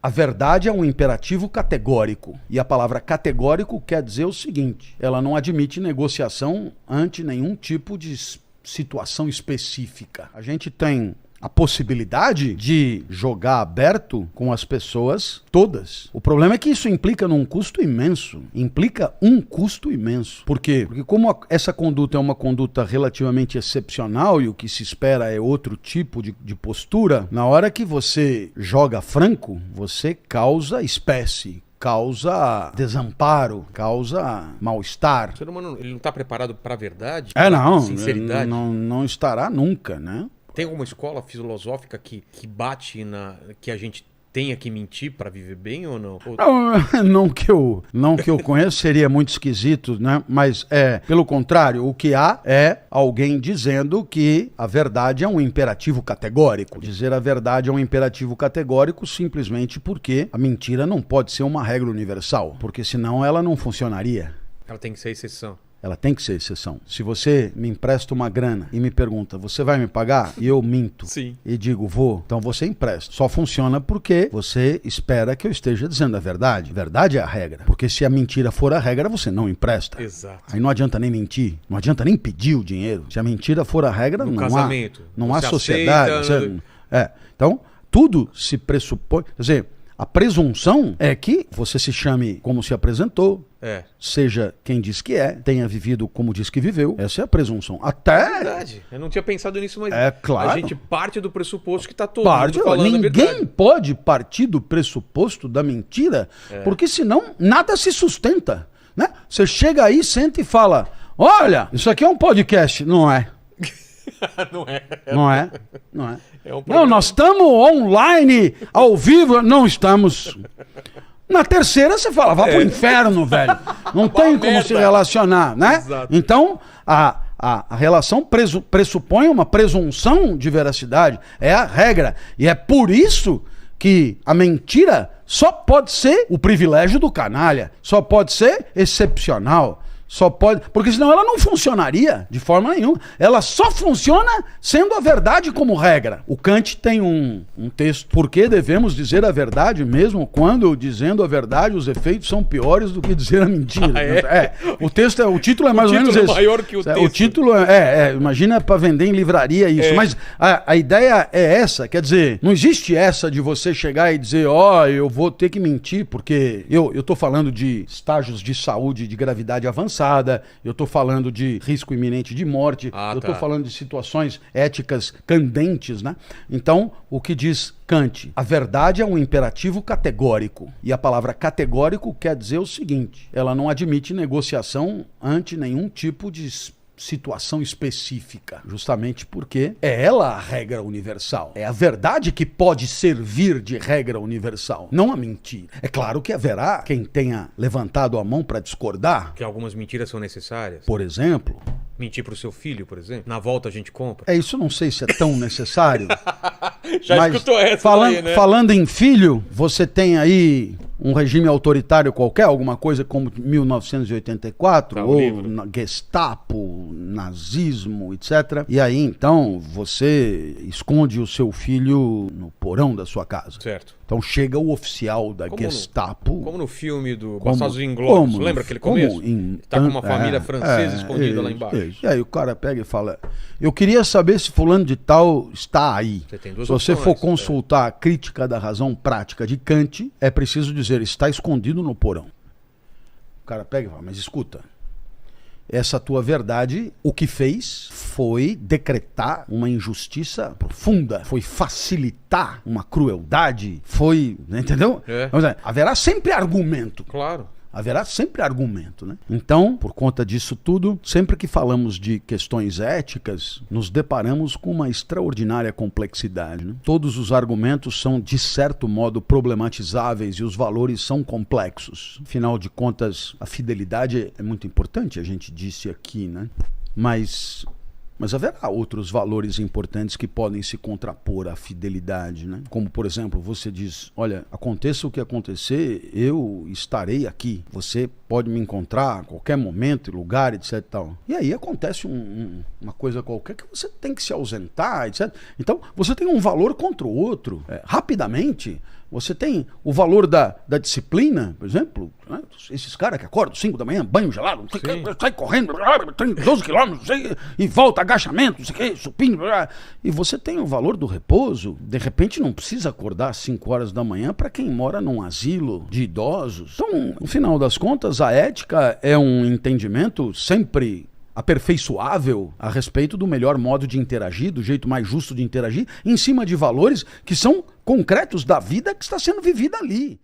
A verdade é um imperativo categórico. E a palavra categórico quer dizer o seguinte: ela não admite negociação ante nenhum tipo de situação específica. A gente tem a possibilidade de jogar aberto com as pessoas todas. O problema é que isso implica num custo imenso. Implica um custo imenso. Por quê? Porque como essa conduta é uma conduta relativamente excepcional e o que se espera é outro tipo de postura, na hora que você joga franco, você causa espécie, causa desamparo, causa mal-estar. O ser humano, ele não está preparado para a verdade? Não. Sinceridade? Não estará nunca, né? Tem alguma escola filosófica que bate que a gente tenha que mentir para viver bem ou não? Não que eu conheço, seria muito esquisito, né? Mas pelo contrário, o que há é alguém dizendo que a verdade é um imperativo categórico. Dizer a verdade é um imperativo categórico simplesmente porque a mentira não pode ser uma regra universal, porque senão ela não funcionaria. Ela tem que ser exceção. Ela tem que ser exceção. Se você me empresta uma grana e me pergunta, você vai me pagar? E eu minto. Sim. E digo, vou. Então você empresta. Só funciona porque você espera que eu esteja dizendo a verdade. Verdade é a regra. Porque se a mentira for a regra, você não empresta. Exato. Aí não adianta nem mentir. Não adianta nem pedir o dinheiro. Se a mentira for a regra, não há sociedade. Aceita... Então, tudo se pressupõe. Quer dizer, a presunção é que você se chame como se apresentou, seja quem diz que tenha vivido como diz que viveu. Essa é a presunção. É verdade. Eu não tinha pensado nisso, mas claro. A gente parte do pressuposto que está todo mundo falando a verdade. Ninguém pode partir do pressuposto da mentira, porque senão nada se sustenta, né? Você chega aí, senta e fala, olha, isso aqui é um podcast. Não é. Não é. Não, nós estamos online, ao vivo. Não estamos. Na terceira você fala, vá pro inferno, velho. Não tem como se relacionar, né? Exato. Então, a relação pressupõe uma presunção de veracidade. É a regra. E é por isso que a mentira só pode ser o privilégio do canalha. Só pode ser excepcional. Só pode, porque senão ela não funcionaria de forma nenhuma. Ela só funciona sendo a verdade como regra. O Kant tem um texto, por que devemos dizer a verdade mesmo quando dizendo a verdade os efeitos são piores do que dizer a mentira. O título é mais ou menos esse. O título é maior que o texto. O título imagina para vender em livraria isso. Mas a ideia é essa, quer dizer, não existe essa de você chegar e dizer, eu vou ter que mentir porque eu tô falando de estágios de saúde de gravidade avançada. Eu estou falando de risco iminente de morte, eu estou falando de situações éticas candentes, né? Então, o que diz Kant? A verdade é um imperativo categórico. E a palavra categórico quer dizer o seguinte: ela não admite negociação ante nenhum tipo de situação específica, justamente porque é ela a regra universal. É a verdade que pode servir de regra universal, não a mentira. É claro que haverá quem tenha levantado a mão para discordar. Que algumas mentiras são necessárias. Por exemplo... Mentir pro seu filho, por exemplo. Na volta a gente compra. Isso não sei se é tão necessário. Já escutou essa aí, né? Falando em filho, você tem aí um regime autoritário qualquer, alguma coisa como 1984, ou Gestapo, nazismo, etc. E aí, então, você esconde o seu filho no porão da sua casa. Certo. Então chega o oficial da Gestapo. Como no filme do Bastardos Inglórios. Lembra aquele começo? Tá com uma família francesa escondida lá embaixo. E aí o cara pega e fala, eu queria saber se fulano de tal está aí. Se você for consultar a crítica da razão prática de Kant, é preciso dizer, está escondido no porão. O cara pega e fala, mas escuta, essa tua verdade, o que fez foi decretar uma injustiça profunda, foi facilitar uma crueldade, foi, entendeu? Haverá sempre argumento. Claro. Haverá sempre argumento, né? Então, por conta disso tudo, sempre que falamos de questões éticas, nos deparamos com uma extraordinária complexidade, né? Todos os argumentos são, de certo modo, problematizáveis e os valores são complexos. Afinal de contas, a fidelidade é muito importante, a gente disse aqui, né? Mas haverá outros valores importantes que podem se contrapor à fidelidade, né? Como, por exemplo, você diz, olha, aconteça o que acontecer, eu estarei aqui. Você pode me encontrar a qualquer momento, lugar, etc. Tal. E aí acontece uma coisa qualquer que você tem que se ausentar, etc. Então, você tem um valor contra o outro. Rapidamente, Você tem o valor da disciplina, por exemplo, né? Esses caras que acordam 5 da manhã, banho gelado, não sei o que, sai correndo, 12 quilômetros, e volta, agachamento, não sei o que, supino. E você tem o valor do repouso. De repente não precisa acordar às 5 horas da manhã para quem mora num asilo de idosos. Então, no final das contas, a ética é um entendimento sempre aperfeiçoável a respeito do melhor modo de interagir, do jeito mais justo de interagir, em cima de valores que são concretos da vida que está sendo vivida ali.